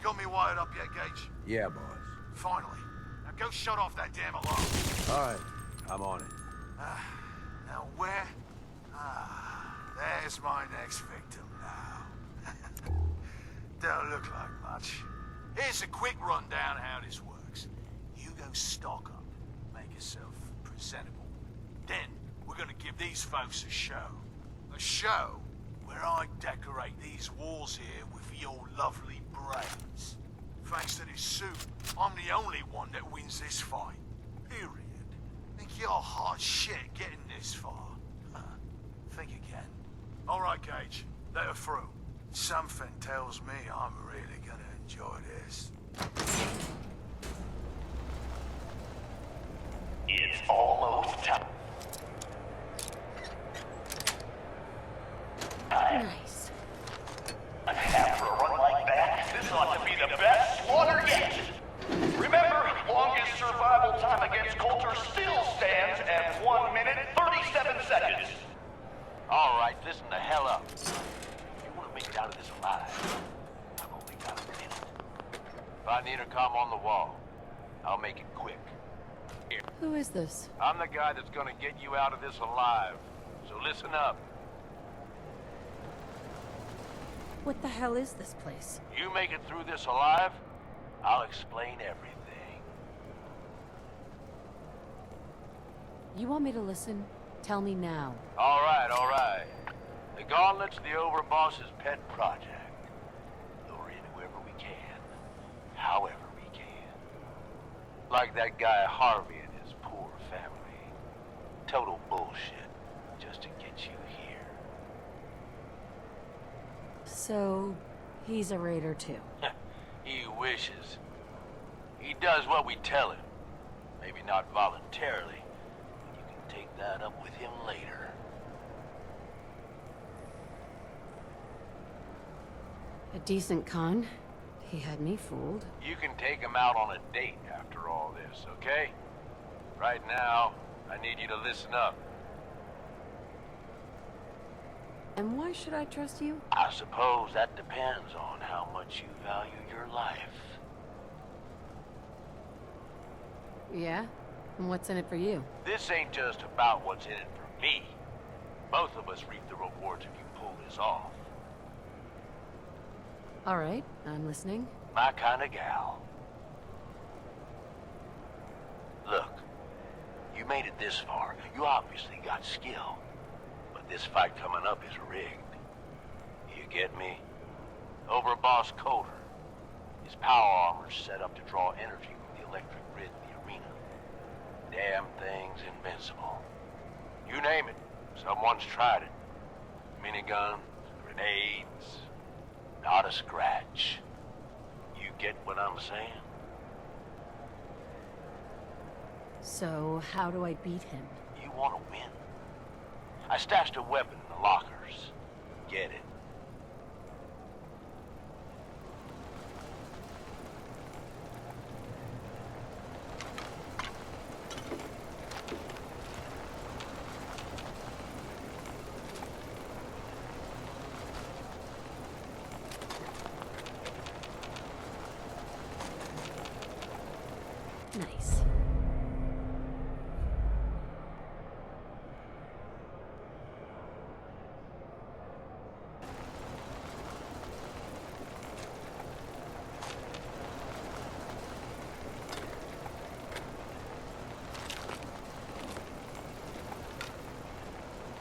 got me wired up yet, Gage? Yeah, boss. Finally. Now go shut off that damn alarm. All right, I'm on it. Now where? There's my next victim now. Don't look like much. Here's a quick rundown of how this works. You go stock up, make yourself presentable. Then we're gonna give these folks a show. A show where I decorate these walls here with your lovely brains. Thanks to this suit, I'm the only one that wins this fight. Period. Think you're hot shit getting this far? Think again. All right, Gage. Let her through. Something tells me I'm really gonna enjoy this. It's almost time. Nice. After a run like that, this ought to be the best slaughter yet. Remember, longest survival time against Coulter still stands at 1 minute 37 seconds. All right, listen the hell up. You want to make it out of this alive? I've only got a minute. Find the intercom on the wall. I'll make it quick. Here. Who is this? I'm the guy that's gonna get you out of this alive. So listen up. What the hell is this place? You make it through this alive, I'll explain everything. You want me to listen? Tell me now. All right, all right. The Gauntlet's the overboss's pet project. Lure in whoever we can, however we can. Like that guy Harvey and his poor family. Total bullshit, just to get you here. So, he's a raider too. He wishes. He does what we tell him. Maybe not voluntarily. You can take that up with him later. A decent con. He had me fooled. You can take him out on a date after all this, okay? Right now, I need you to listen up. And why should I trust you? I suppose that depends on how much you value your life. Yeah? And what's in it for you? This ain't just about what's in it for me. Both of us reap the rewards if you pull this off. Alright, I'm listening. My kind of gal. Look, you made it this far. You obviously got skill. But this fight coming up is rigged. You get me? Overboss Coulter. His power armor's set up to draw energy from the electric grid in the arena. Damn thing's invincible. You name it, someone's tried it. Miniguns, grenades, not a scratch. You get what I'm saying? So, how do I beat him? You want to win. I stashed a weapon in the lockers. Get it. Nice.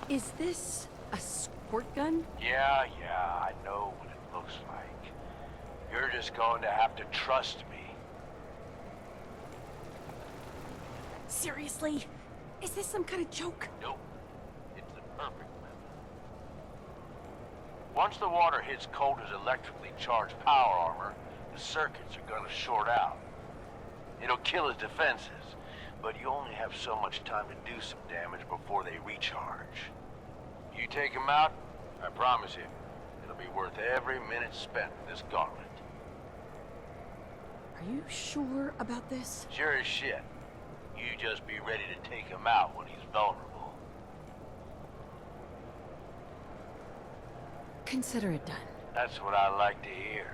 Is this a squirt gun? Yeah, I know what it looks like. You're just going to have to trust me. Seriously? Is this some kind of joke? Nope. It's the perfect method. Once the water hits Coulter's electrically charged power armor, the circuits are gonna short out. It'll kill his defenses, but you only have so much time to do some damage before they recharge. You take him out, I promise you, it'll be worth every minute spent in this gauntlet. Are you sure about this? Sure as shit. You just be ready to take him out when he's vulnerable. Consider it done. That's what I like to hear.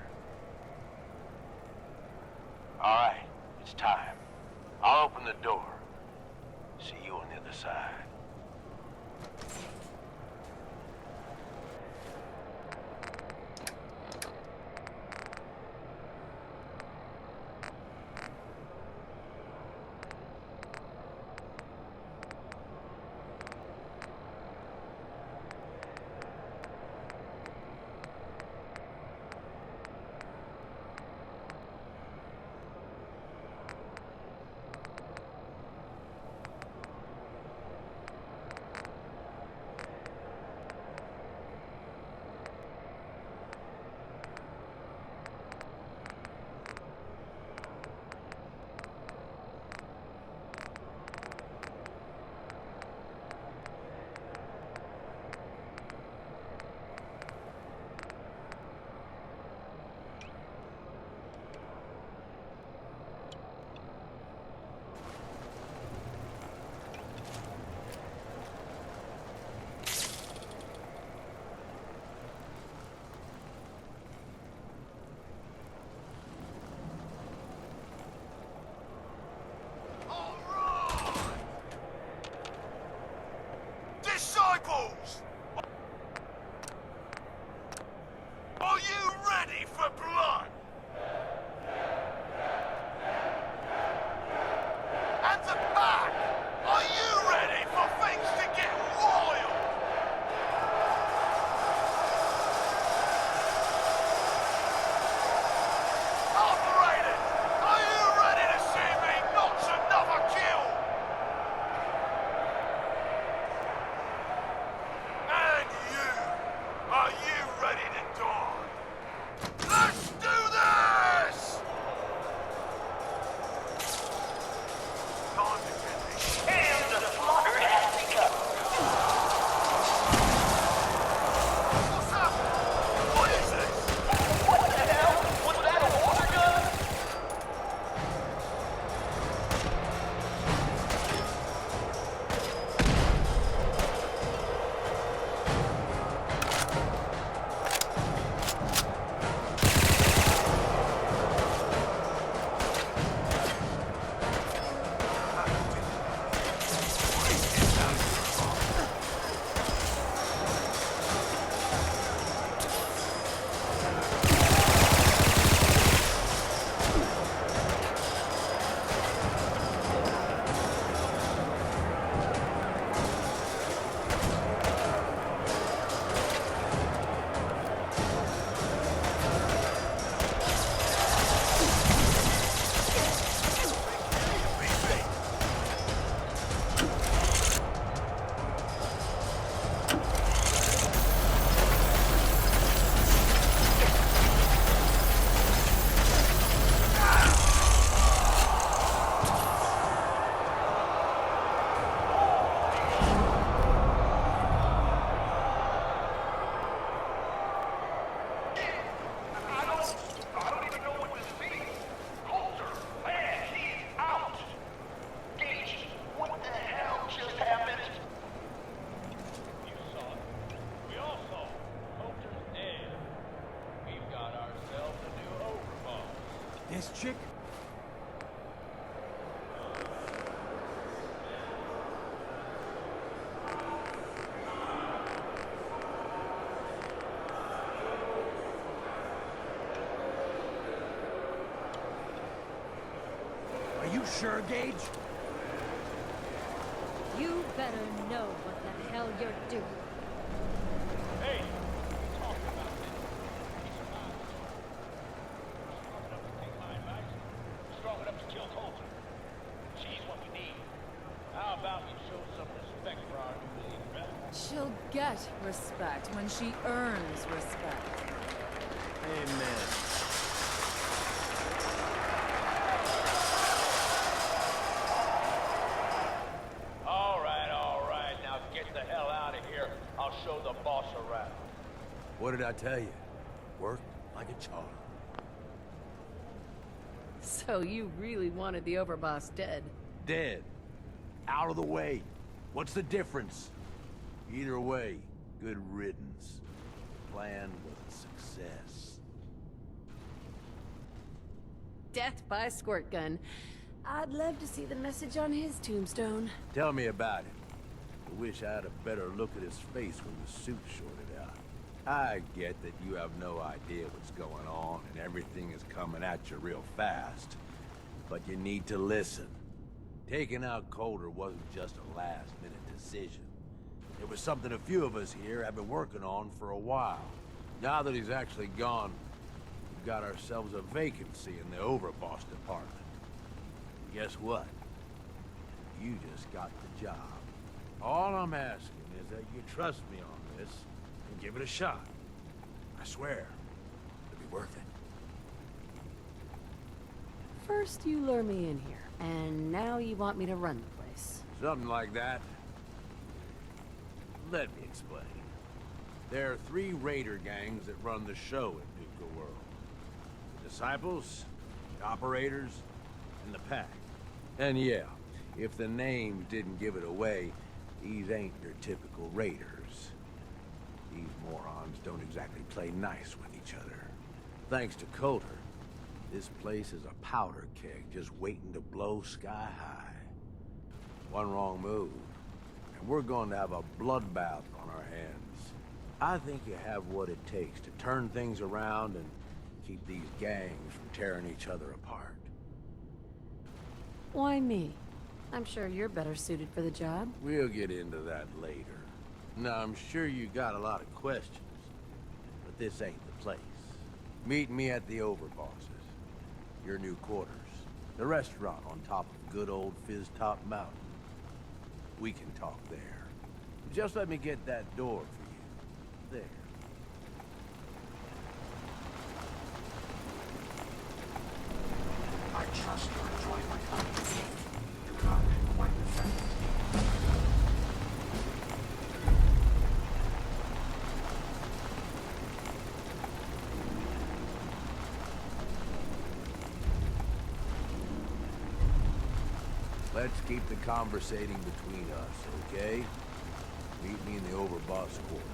This chick? Are you sure, Gage? You better know what the hell you're doing. Hey, talk about this. He's strong enough to kill Colton. She's what we need. How about we show some respect for our new leader, huh? She'll get respect when she earns respect. Amen. All right. Now get the hell out of here. I'll show the boss around. What did I tell you? Work like a charm. So you really wanted the overboss dead? Dead. Out of the way. What's the difference? Either way, good riddance. Plan was a success. Death by squirt gun. I'd love to see the message on his tombstone. Tell me about it. I wish I had a better look at his face when the suit shorted out. I get that you have no idea what's going on and everything is coming at you real fast. But you need to listen. Taking out Coulter wasn't just a last-minute decision. It was something a few of us here have been working on for a while. Now that he's actually gone, we've got ourselves a vacancy in the overboss department. Guess what? You just got the job. All I'm asking is that you trust me on this and give it a shot. I swear, it'll be worth it. First you lure me in here, and now you want me to run the place. Something like that. Let me explain. There are 3 raider gangs that run the show at Nuka World. The Disciples, the Operators, and the Pack. And yeah, if the names didn't give it away, these ain't your typical raiders. These morons don't exactly play nice with each other. Thanks to Coulter, this place is a powder keg just waiting to blow sky high. One wrong move, and we're going to have a bloodbath on our hands. I think you have what it takes to turn things around and keep these gangs from tearing each other apart. Why me? I'm sure you're better suited for the job. We'll get into that later. Now, I'm sure you got a lot of questions, but this ain't the place. Meet me at the Overbosses, your new quarters, the restaurant on top of good old Fizz Top Mountain. We can talk there. Just let me get that door for you. There. I trust you enjoy my company. You got quite the friend. Let's keep the conversating between us, okay? Meet me in the Overboss quarters.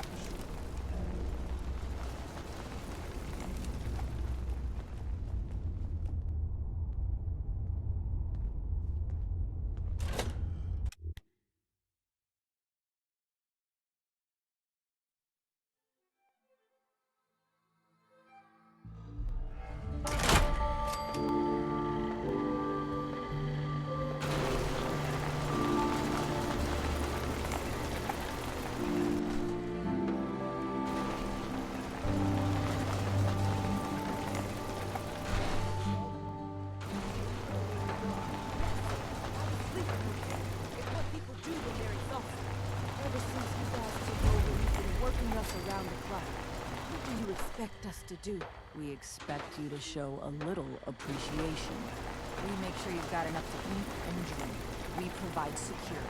Expect us to do? We expect you to show a little appreciation. We make sure you've got enough to eat and drink. We provide security.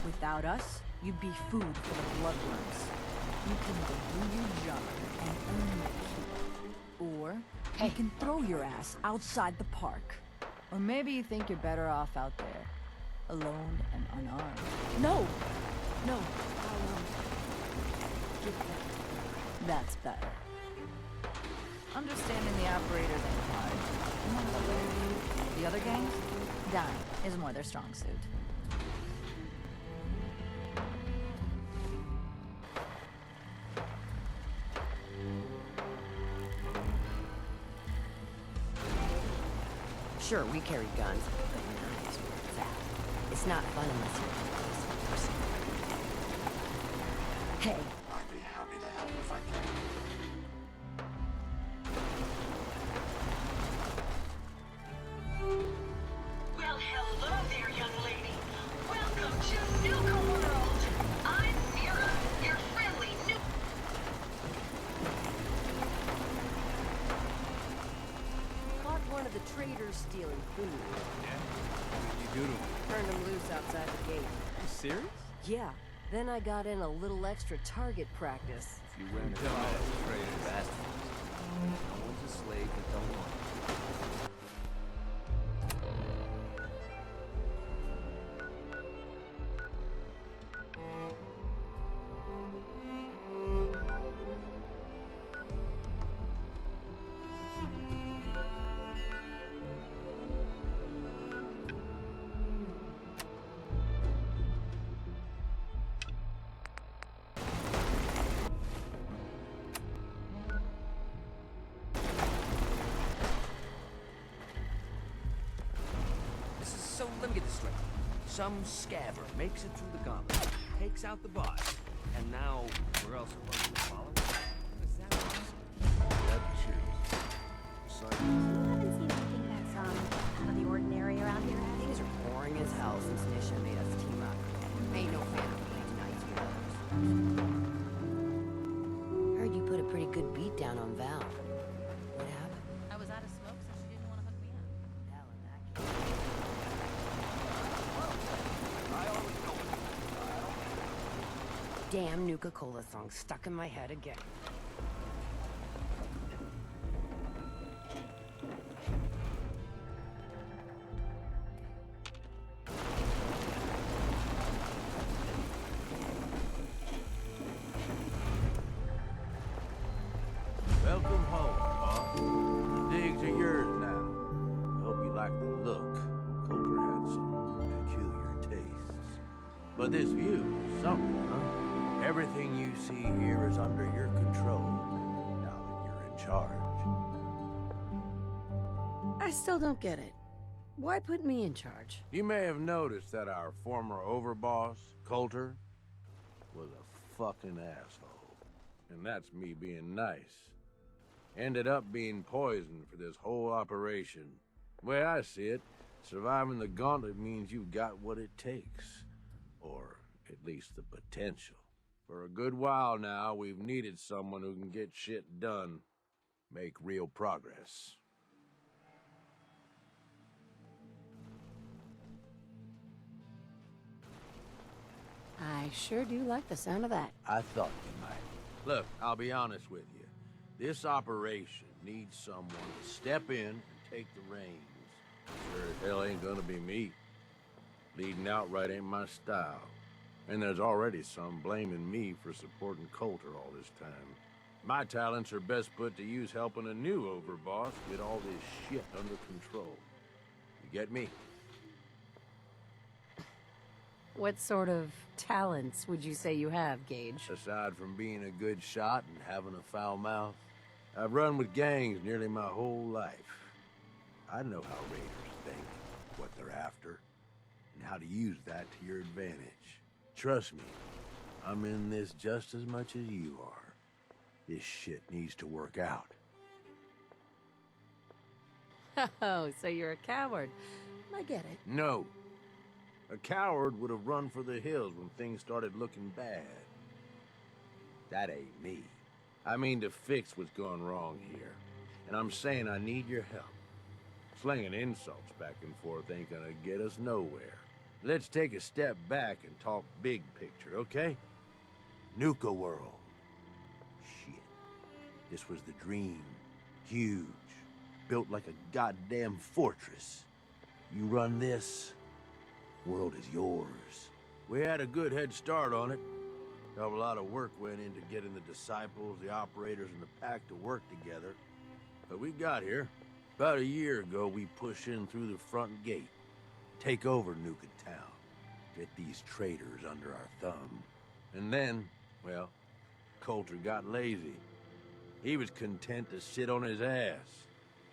Without us, you'd be food for the bloodworms. You can go do your job and earn your keep. Or you can throw your ass outside the park. Or maybe you think you're better off out there, alone and unarmed. No! No, I'll, give that. That's better. Understanding the operators ain't hard. You want to other gangs, dying is more their strong suit. Sure, we carry guns, but knives where it's at. It's not fun unless you're a decent person. Hey. I'd be happy to help if I can. Well, hello there, young lady. Welcome to Nukaworld. I'm Mira, your friendly new... Caught one of the traders stealing food. Yeah? What did you do to him? Turned him loose outside the gate. You serious? Yeah. Then I got in a little extra target practice. If you ran dumbass trader bastard. No one's a slave that don't want it. So let me get this straight. Some scabber makes it through the gauntlet, takes out the boss, and now we're also supposed to follow? Is that So, You haven't seen anything that's, out of the ordinary around here? things are boring as hell since Nisha made us team up. Ain't no fan of playing nights with others. Heard you put a pretty good beat down on Val. What happened? I was out of smoke, so she didn't want to hook me up. Val in that case. Damn Nuka-Cola song stuck in my head again. Welcome home, boss. The digs are yours now. Hope you like the look. Coulter had some peculiar tastes. But this view is something, huh? Everything you see here is under your control, now that you're in charge. I still don't get it. Why put me in charge? You may have noticed that our former overboss, Coulter, was a fucking asshole. And that's me being nice. Ended up being poisoned for this whole operation. The way I see it, surviving the gauntlet means you've got what it takes. Or at least the potential. For a good while now, we've needed someone who can get shit done, make real progress. I sure do like the sound of that. I thought you might. Look, I'll be honest with you. This operation needs someone to step in and take the reins. Sure as hell ain't gonna be me. Leading outright ain't my style. And there's already some blaming me for supporting Coulter all this time. My talents are best put to use helping a new overboss get all this shit under control. You get me? What sort of talents would you say you have, Gage? Aside from being a good shot and having a foul mouth, I've run with gangs nearly my whole life. I know how raiders think, what they're after, and how to use that to your advantage. Trust me, I'm in this just as much as you are. This shit needs to work out. Oh, so you're a coward. I get it. No. A coward would have run for the hills when things started looking bad. That ain't me. I mean to fix what's gone wrong here. And I'm saying I need your help. Slinging insults back and forth ain't gonna get us nowhere. Let's take a step back and talk big picture, okay? Nukaworld. Shit. This was the dream. Huge. Built like a goddamn fortress. You run this, world is yours. We had a good head start on it. A lot of work went into getting the disciples, the operators, and the pack to work together. But we got here. About a year ago, we push in through the front gate, take over Nuka Town, get these traitors under our thumb. And then, well, Coulter got lazy. He was content to sit on his ass.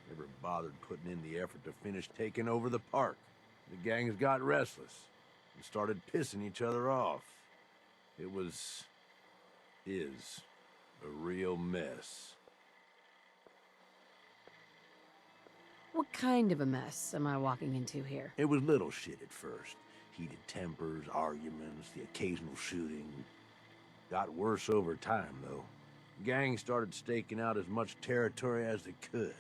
Never bothered putting in the effort to finish taking over the park. The gangs got restless and started pissing each other off. It is a real mess. What kind of a mess am I walking into here? It was little shit at first. Heated tempers, arguments, the occasional shooting. Got worse over time, though. Gangs started staking out as much territory as they could,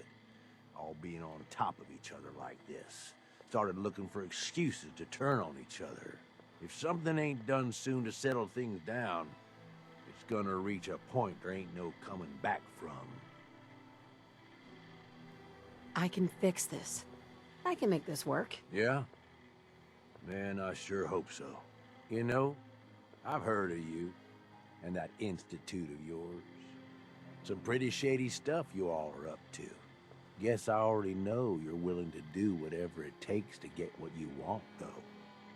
all being on top of each other like this. Started looking for excuses to turn on each other. If something ain't done soon to settle things down, it's gonna reach a point there ain't no coming back from. I can fix this. I can make this work. Yeah? Man, I sure hope so. You know, I've heard of you and that institute of yours. Some pretty shady stuff you all are up to. Guess I already know you're willing to do whatever it takes to get what you want, though.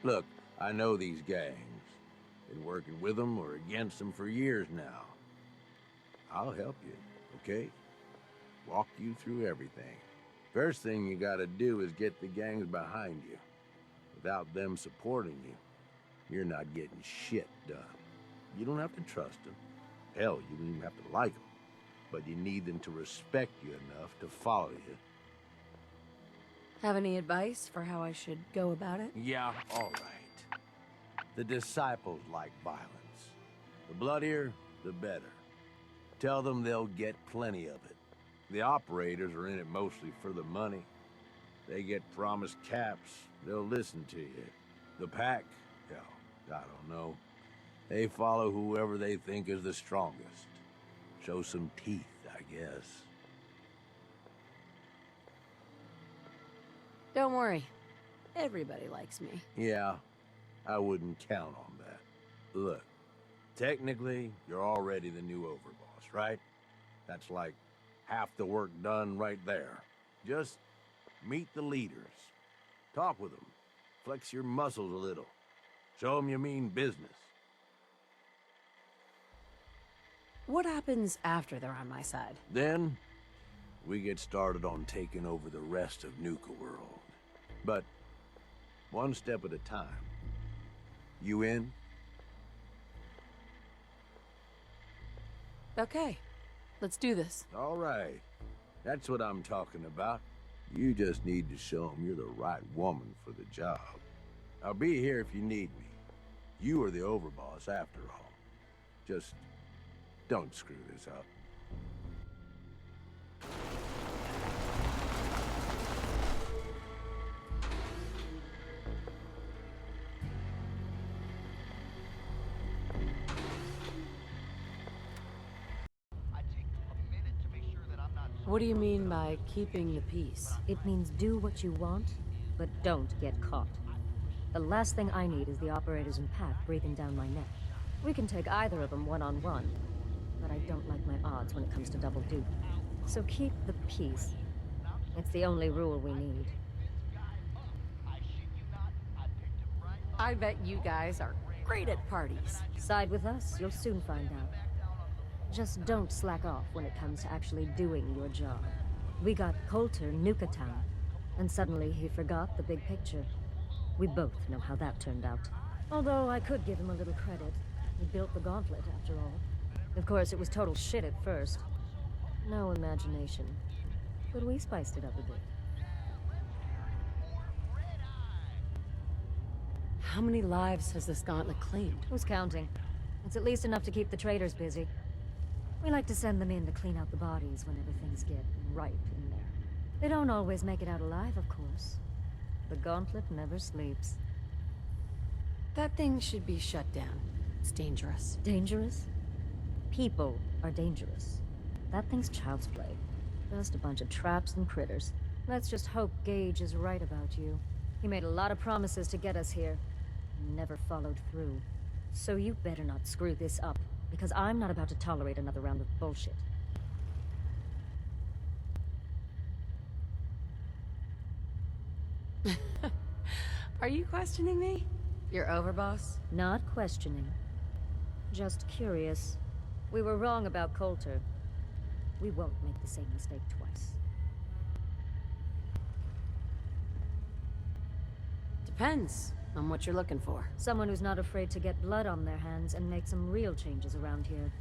Look, I know these gangs. Been working with them or against them for years now. I'll help you, okay? Walk you through everything. First thing you gotta do is get the gangs behind you. Without them supporting you, you're not getting shit done. You don't have to trust them. Hell, you don't even have to like them. But you need them to respect you enough to follow you. Have any advice for how I should go about it? Yeah, all right. The disciples like violence. The bloodier, the better. Tell them they'll get plenty of it. The operators are in it mostly for the money. They get promised caps, they'll listen to you. The pack, hell, I don't know. They follow whoever they think is the strongest. Show some teeth, I guess. Don't worry. Everybody likes me. Yeah, I wouldn't count on that. Look, technically, you're already the new overboss, right? That's like half the work done right there. Just meet the leaders. Talk with them. Flex your muscles a little. Show them you mean business. What happens after they're on my side? Then, we get started on taking over the rest of Nuka World. But, one step at a time. You in? Okay, let's do this. All right. That's what I'm talking about. You just need to show them you're the right woman for the job. I'll be here if you need me. You are the overboss after all. Just don't screw this up. What do you mean by keeping the peace? It means do what you want, but don't get caught. The last thing I need is the operators and Pack breathing down my neck. We can take either of them one-on-one, but I don't like my odds when it comes to double duty. So keep the peace. It's the only rule we need. I bet you guys are great at parties. Side with us, you'll soon find out. Just don't slack off when it comes to actually doing your job. We got Coulter Nuka Town, and suddenly he forgot the big picture. We both know how that turned out. Although I could give him a little credit. He built the gauntlet, after all. Of course, it was total shit at first. No imagination. But we spiced it up a bit. How many lives has this gauntlet claimed? Who's counting? It's at least enough to keep the traders busy. We like to send them in to clean out the bodies whenever things get ripe in there. They don't always make it out alive, of course. The gauntlet never sleeps. That thing should be shut down. It's dangerous. Dangerous? People are dangerous. That thing's child's play. Just a bunch of traps and critters. Let's just hope Gage is right about you. He made a lot of promises to get us here. Never followed through. So you better not screw this up, because I'm not about to tolerate another round of bullshit. Are you questioning me? Your overboss? Not questioning. Just curious. We were wrong about Coulter. We won't make the same mistake twice. Depends on what you're looking for. Someone who's not afraid to get blood on their hands and make some real changes around here.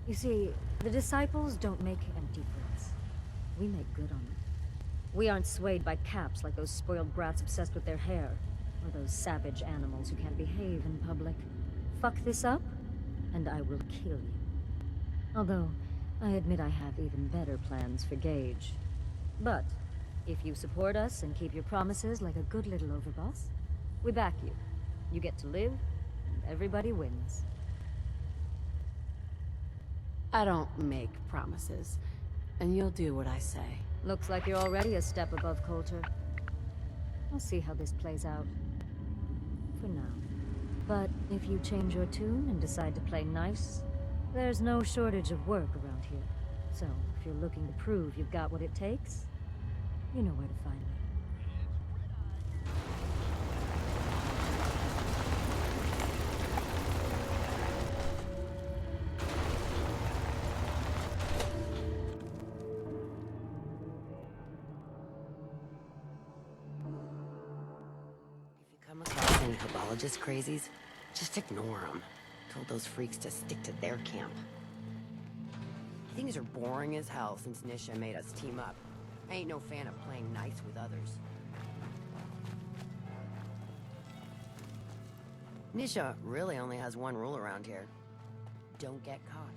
You see, the disciples don't make empty threats. We make good on them. We aren't swayed by caps like those spoiled brats obsessed with their hair, or those savage animals who can't behave in public. Fuck this up, and I will kill you. Although, I admit I have even better plans for Gage. But, if you support us and keep your promises like a good little overboss, we back you. You get to live, and everybody wins. I don't make promises, and you'll do what I say. Looks like you're already a step above Coulter. I'll see how this plays out. For now. But if you change your tune and decide to play nice, there's no shortage of work around here. So, if you're looking to prove you've got what it takes, you know where to find me. Come across any Herbologist crazies, just ignore them. Told those freaks to stick to their camp. Things are boring as hell since Nisha made us team up. I ain't no fan of playing nice with others. Nisha really only has one rule around here. Don't get caught.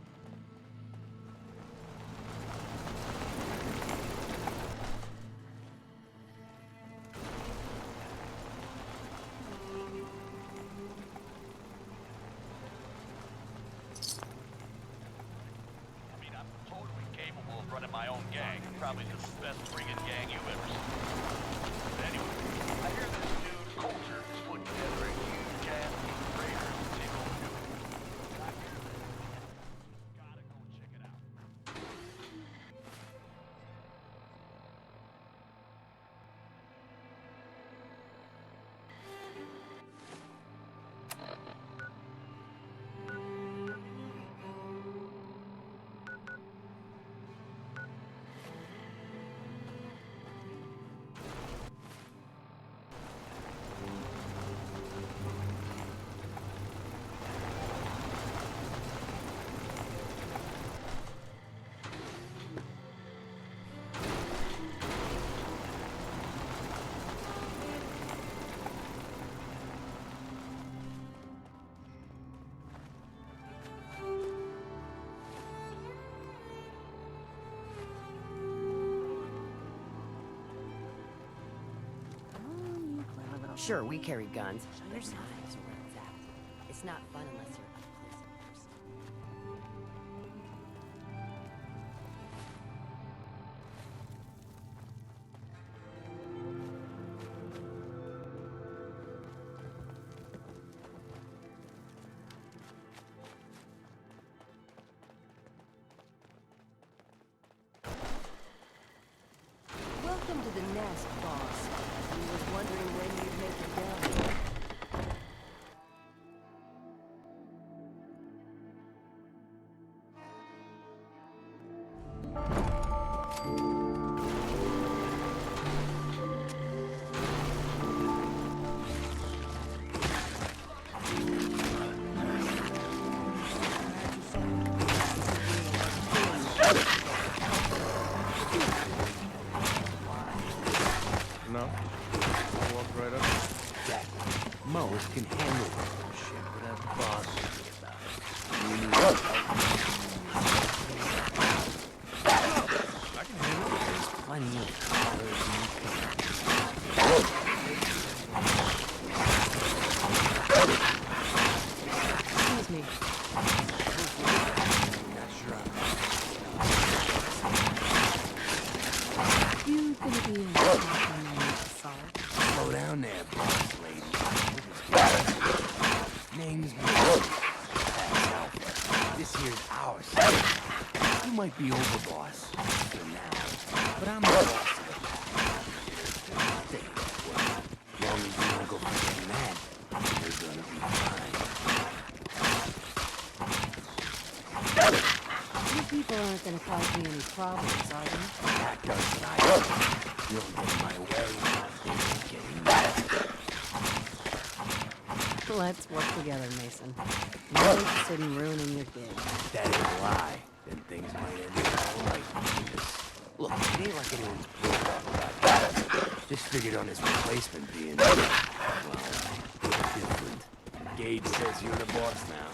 Running my own gang, probably the best friggin' gang you've ever seen. But anyway, I hear this dude, Coulter, is putting together a huge ass team of raiders to take over Nuka. I hear this. Gotta go check it out. Sure, we carry guns. Your size are where it's at. It's not fun unless you're up close and personal. Welcome to the nest, boss. I was wondering when you'd make it down. No. I'll walk right up. Exactly. Most can handle this shit without the boss about it. You need help. I can handle it. plenty of colors and Excuse me. not sure I'm You gonna be in assault? slow down there, boss lady. Name's This here's our side. You might be overboss for now, but I'm the boss of the pack. Stay that way. Long as you don't go forgetting people aren't gonna cause me any problems, are they? That does what I want. You don't get in my way. You're getting mad. Let's work together, Mason. I'm not interested in ruining your gig. That ain't a lie. Then things might end up all right between us. Look, it ain't like anyone's broke up about that. Just figured on his replacement being, well, different. Gage says you're the boss now.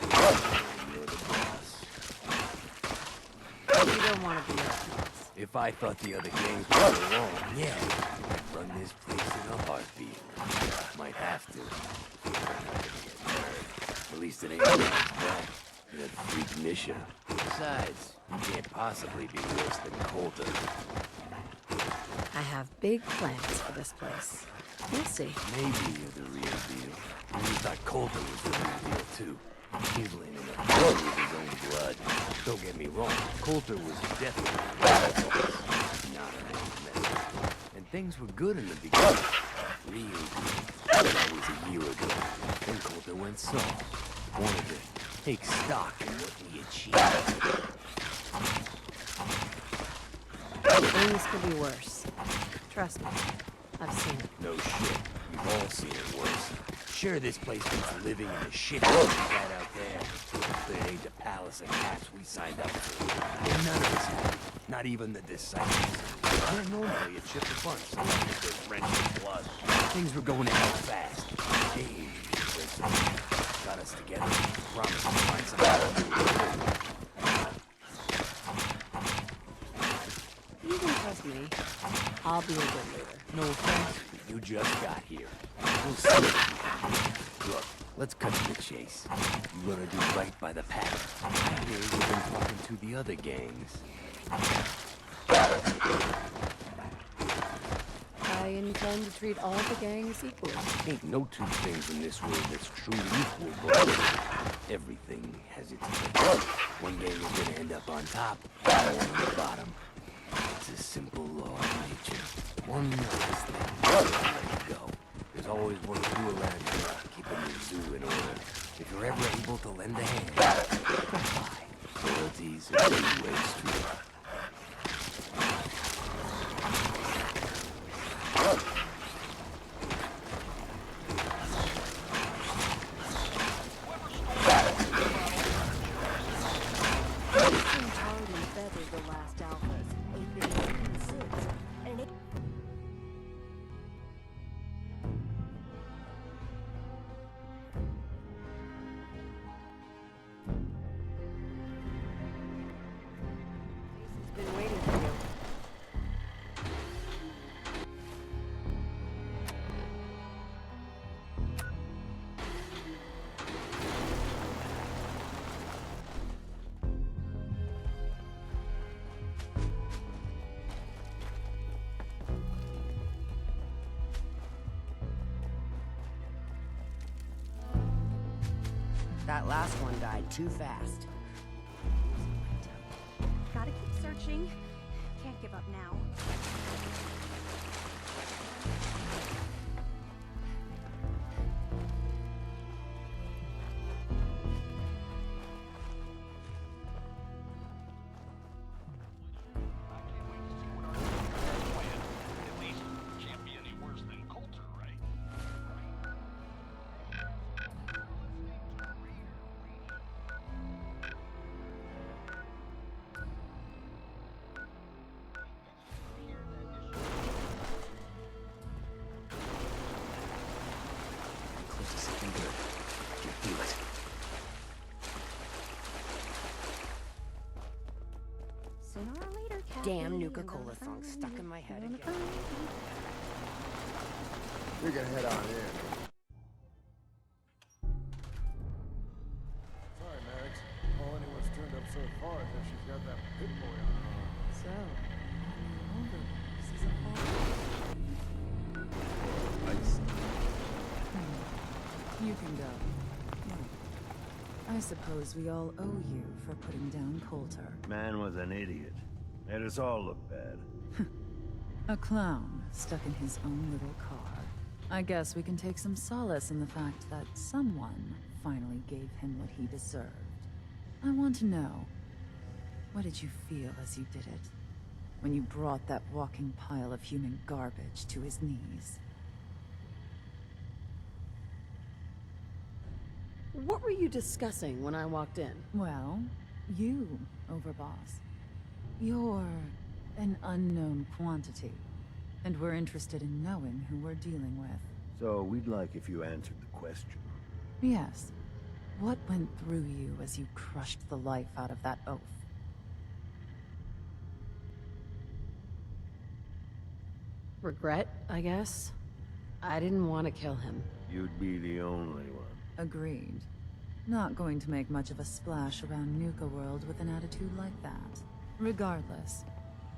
You're the boss. You don't want to be our boss. If I thought the other gangs were wrong, yeah, I'd run this place in a heartbeat. Might have to. At least it ain't God's back. That freak Nisha. Besides, you can't possibly be worse than Coulter. I have big plans for this place. We'll see. Maybe you're the real deal. You thought Coulter was the real deal, too. He's laying in a blood with his own blood. Don't get me wrong, Coulter was definitely not an old mess. And things were good in the beginning. Real good. That was a year ago. Then Coulter went soft. Wanted to take stock in what we achieved. Things could be worse. Trust me. I've seen it. No shit. We've all seen it worse. Sure, this place beats living in the shit we got out there. But it ain't the palace of cats we signed up for. And none of us happy. Not even the disciples. I don't know how you chipped a bunch so long as there's wrench and blood. Things were going to hell fast. Dave got us together. Promised to find something. You can trust me. I'll be a good leader. No offense, you just got here. We'll see. Look, let's cut to the chase. You're gonna do right by the pack. I hear you've been talking to the other gangs. I intend to treat all the gangs equally. Ain't no two things in this world that's truly equal, but everything has its place. One gang is gonna end up on top, and one on the bottom. It's a simple law of nature. One last thing, let it go. There's always work to do around here, keeping the zoo in order. If you're ever able to lend a hand, come by. Loyalty's a two-way street. Been waiting for you. That last one died too fast. Gotta keep searching. Can't give up now. At least, can't be any worse than Coulter, right? Close to something good. You feel it. Sooner or later, Kathy. Damn you're Nuka-Cola gonna song stuck in my head gonna again. find me. We can head on in. Sorry, Max. All anyone's turned up so far is that she's got that pit boy on her arm. So, this is a whole... You can go. Look, I suppose we all owe you for putting down Coulter. Man was an idiot. Made us all look bad. A clown stuck in his own little car. I guess we can take some solace in the fact that someone finally gave him what he deserved. I want to know, What did you feel as you did it? When you brought that walking pile of human garbage to his knees? What were you discussing when I walked in? Well, you, Overboss. You're an unknown quantity, and we're interested in knowing who we're dealing with. So we'd like if you answered the question. Yes. What went through you as you crushed the life out of that oaf? Regret, I guess. I didn't want to kill him. You'd be the only one. Agreed. Not going to make much of a splash around Nuka World with an attitude like that. Regardless,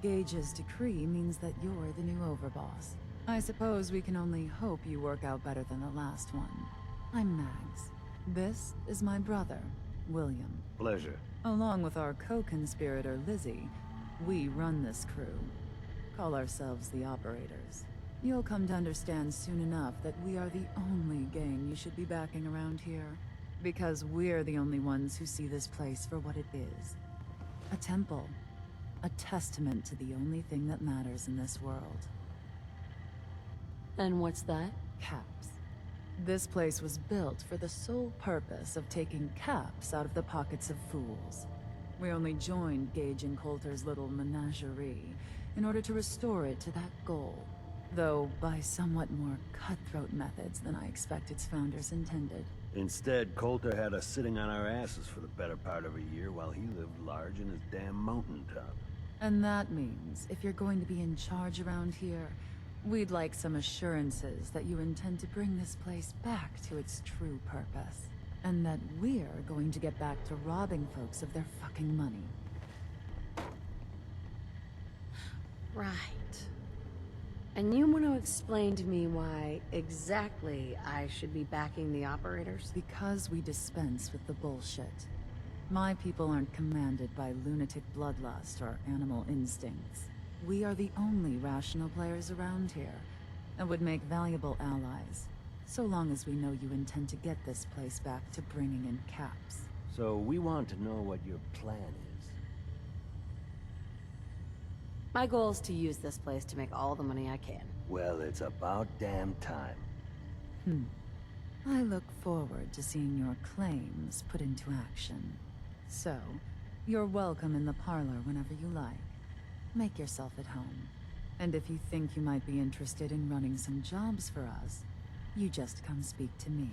Gage's decree means that you're the new Overboss. I suppose we can only hope you work out better than the last one. I'm Mags. This is my brother, William. Pleasure. Along with our co-conspirator, Lizzie, we run this crew. Call ourselves the Operators. You'll come to understand soon enough that we are the only gang you should be backing around here. Because we're the only ones who see this place for what it is. A temple. A testament to the only thing that matters in this world. And what's that? Caps. This place was built for the sole purpose of taking caps out of the pockets of fools. We only joined Gage and Coulter's little menagerie in order to restore it to that goal. Though by somewhat more cutthroat methods than I expect its founders intended. Instead, Coulter had us sitting on our asses for the better part of a year while he lived large in his damn mountaintop. And that means, if you're going to be in charge around here, we'd like some assurances that you intend to bring this place back to its true purpose. And that we're going to get back to robbing folks of their fucking money. Right. And you want to explain to me why exactly I should be backing the Operators? Because we dispense with the bullshit. My people aren't commanded by lunatic bloodlust or animal instincts. We are the only rational players around here, and would make valuable allies, so long as we know you intend to get this place back to bringing in caps. So we want to know what your plan is. My goal is to use this place to make all the money I can. Well, it's about damn time. I look forward to seeing your claims put into action. So, you're welcome in the parlor whenever you like. Make yourself at home. And if you think you might be interested in running some jobs for us, you just come speak to me.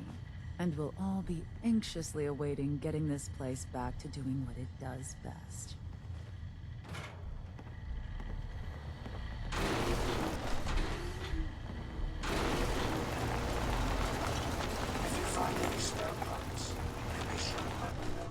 And we'll all be anxiously awaiting getting this place back to doing what it does best. If you find any spare parts, be sure to let me know.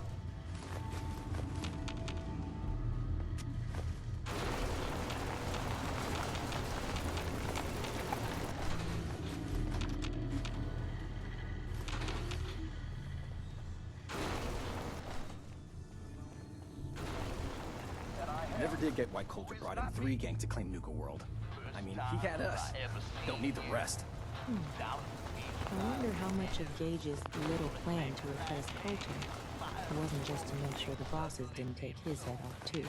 I never did get why Coulter brought in 3 gangs to claim Nuka World. I mean, he had us. Don't need the rest. I wonder how much of Gage's little plan to replace Coulter wasn't just to make sure the bosses didn't take his head off too.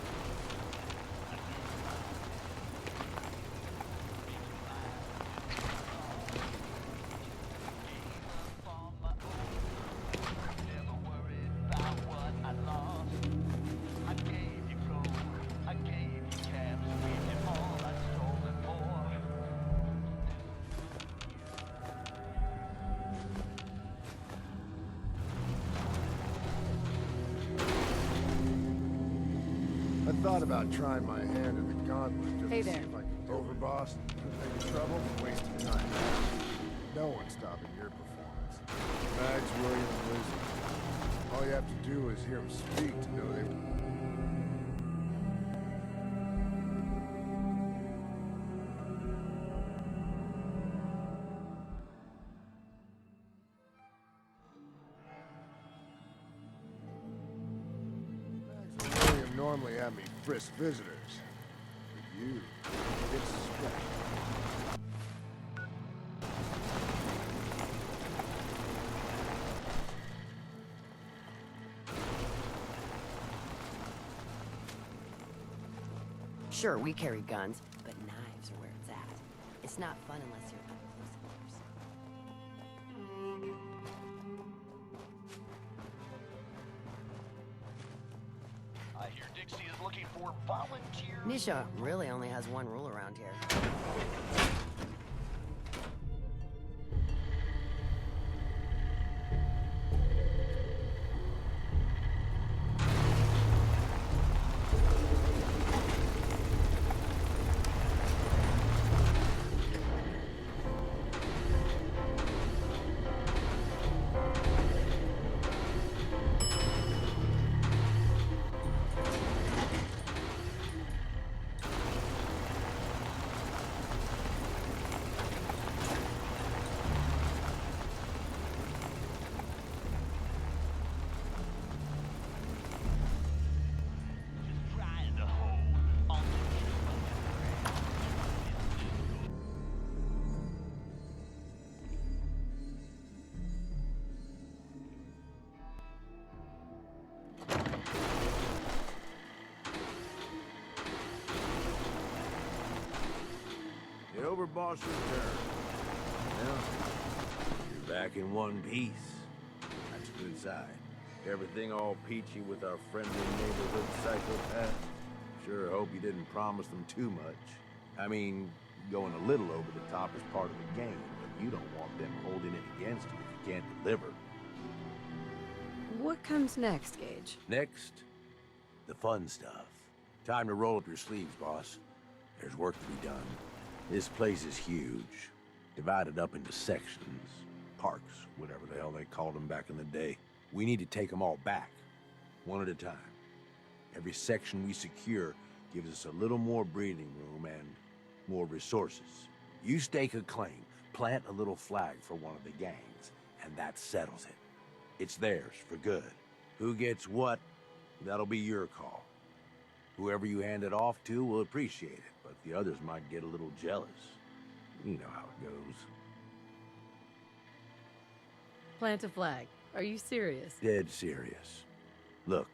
I thought about trying my hand at the gauntlet just Hey to see there. if I could overboss, making trouble, wasting time. No one's stopping your performance. Mags, William, and Lizzie. All you have to do is hear them speak to know they... William normally have me frisk visitors. But you, it's special. Sure, we carry guns, but knives are where it's at. It's not fun unless you're up close and personal. I hear Dixie is looking for volunteers. Nisha really only has one rule around here. Trying to hold on to The overboss returned. Well, you're back in one piece. That's a good sign. Everything all peachy with our friendly neighborhood psychopath. Sure hope you didn't promise them too much. I mean, going a little over the top is part of the game, but you don't want them holding it against you if you can't deliver. What comes next, Gage? Next, the fun stuff. Time to roll up your sleeves, boss. There's work to be done. This place is huge, divided up into sections, parks, whatever the hell they called them back in the day. We need to take them all back, one at a time. Every section we secure gives us a little more breathing room and more resources. You stake a claim, plant a little flag for one of the gangs, and that settles it. It's theirs for good. Who gets what, that'll be your call. Whoever you hand it off to will appreciate it, but the others might get a little jealous. You know how it goes. Plant a flag. Are you serious? Dead serious. Look,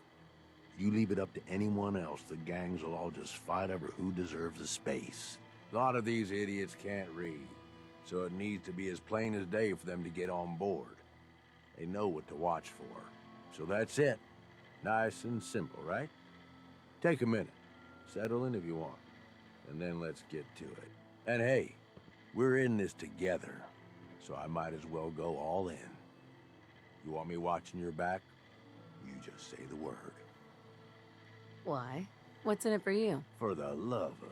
if you leave it up to anyone else, the gangs will all just fight over who deserves the space. A lot of these idiots can't read, so it needs to be as plain as day for them to get on board. They know what to watch for. So that's it. Nice and simple, right? Take a minute. Settle in if you want. And then let's get to it. And hey, we're in this together, so I might as well go all in. You want me watching your back? You just say the word. Why? What's in it for you? For the love of...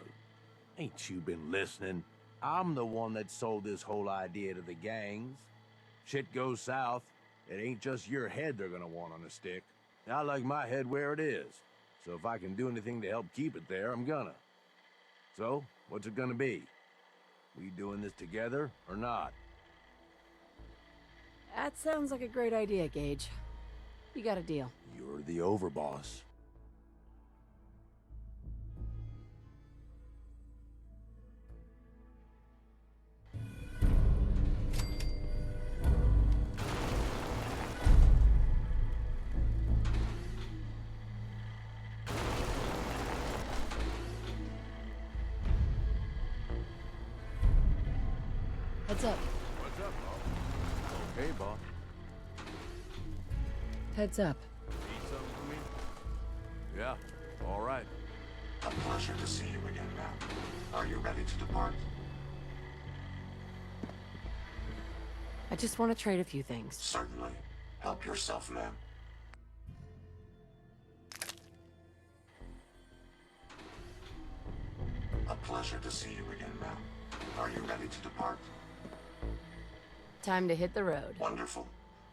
Ain't you been listening? I'm the one that sold this whole idea to the gangs. Shit goes south, it ain't just your head they're gonna want on a stick. I like my head where it is. So if I can do anything to help keep it there, I'm gonna. So, what's it gonna be? We doing this together or not? That sounds like a great idea, Gage. You got a deal. You're the overboss. Heads up. What's up, boss? Okay, boss. Heads up. Need something for me? Yeah, all right. A pleasure to see you again, ma'am. Are you ready to depart? I just want to trade a few things. Certainly. Help yourself, ma'am. A pleasure to see you again, ma'am. Are you ready to depart? Time to hit the road. Wonderful.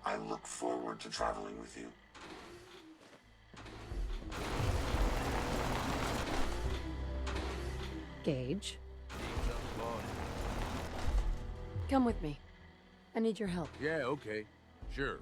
I look forward to traveling with you. Gage, Need something, boss? come with me. I need your help. Yeah, okay. Sure.